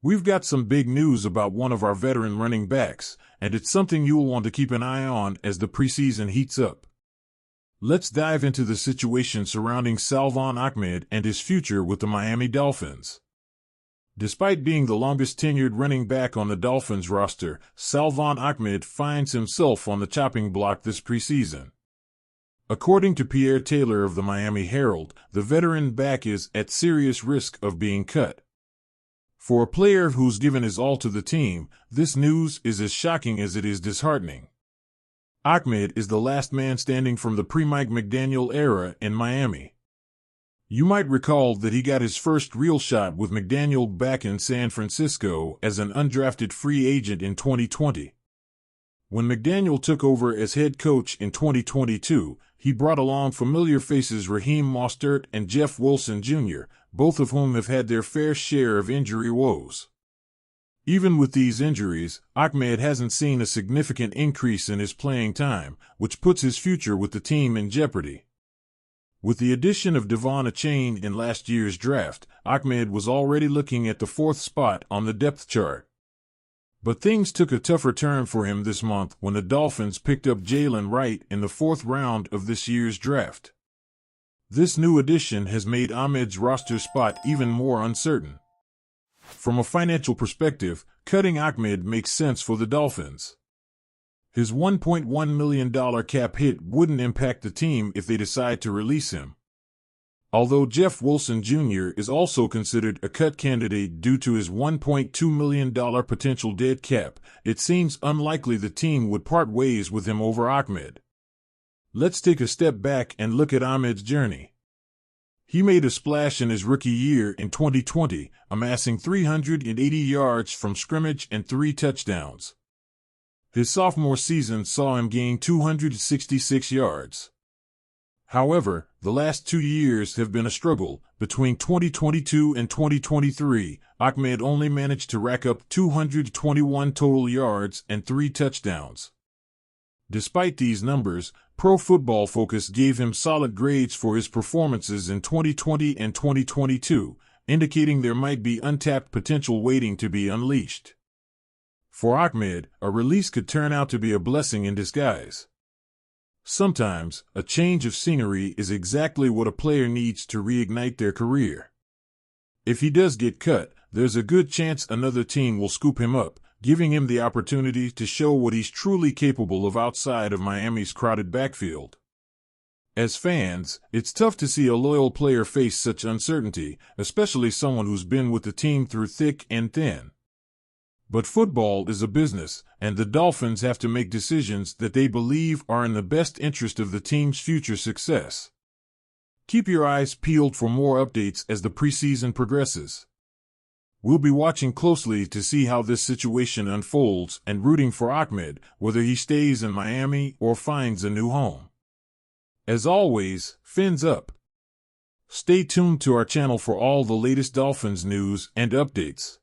We've got some big news about one of our veteran running backs, and it's something you'll want to keep an eye on as the preseason heats up. Let's dive into the situation surrounding Salvon Ahmed and his future with the Miami Dolphins. Despite being the longest-tenured running back on the Dolphins roster, Salvon Ahmed finds himself on the chopping block this preseason. According to Pierre Taylor of the Miami Herald, the veteran back is at serious risk of being cut. For a player who's given his all to the team, this news is as shocking as it is disheartening. Ahmed is the last man standing from the pre-Mike McDaniel era in Miami. You might recall that he got his first real shot with McDaniel back in San Francisco as an undrafted free agent in 2020. When McDaniel took over as head coach in 2022, he brought along familiar faces Raheem Mostert and Jeff Wilson Jr., both of whom have had their fair share of injury woes. Even with these injuries, Ahmed hasn't seen a significant increase in his playing time, which puts his future with the team in jeopardy. With the addition of Devon Achane in last year's draft, Ahmed was already looking at the fourth spot on the depth chart. But things took a tougher turn for him this month when the Dolphins picked up Jalen Wright in the fourth round of this year's draft. This new addition has made Ahmed's roster spot even more uncertain. From a financial perspective, cutting Ahmed makes sense for the Dolphins. His $1.1 million cap hit wouldn't impact the team if they decide to release him. Although Jeff Wilson Jr. is also considered a cut candidate due to his $1.2 million potential dead cap, it seems unlikely the team would part ways with him over Ahmed. Let's take a step back and look at Ahmed's journey. He made a splash in his rookie year in 2020, amassing 380 yards from scrimmage and 3 touchdowns. His sophomore season saw him gain 266 yards. However, the last 2 years have been a struggle. Between 2022 and 2023, Ahmed only managed to rack up 221 total yards and 3 touchdowns. Despite these numbers, Pro Football Focus gave him solid grades for his performances in 2020 and 2022, indicating there might be untapped potential waiting to be unleashed. For Ahmed, a release could turn out to be a blessing in disguise. Sometimes, a change of scenery is exactly what a player needs to reignite their career. If he does get cut, there's a good chance another team will scoop him up, giving him the opportunity to show what he's truly capable of outside of Miami's crowded backfield. As fans, it's tough to see a loyal player face such uncertainty, especially someone who's been with the team through thick and thin. But football is a business, and the Dolphins have to make decisions that they believe are in the best interest of the team's future success. Keep your eyes peeled for more updates as the preseason progresses. We'll be watching closely to see how this situation unfolds and rooting for Ahmed, whether he stays in Miami or finds a new home. As always, fins up. Stay tuned to our channel for all the latest Dolphins news and updates.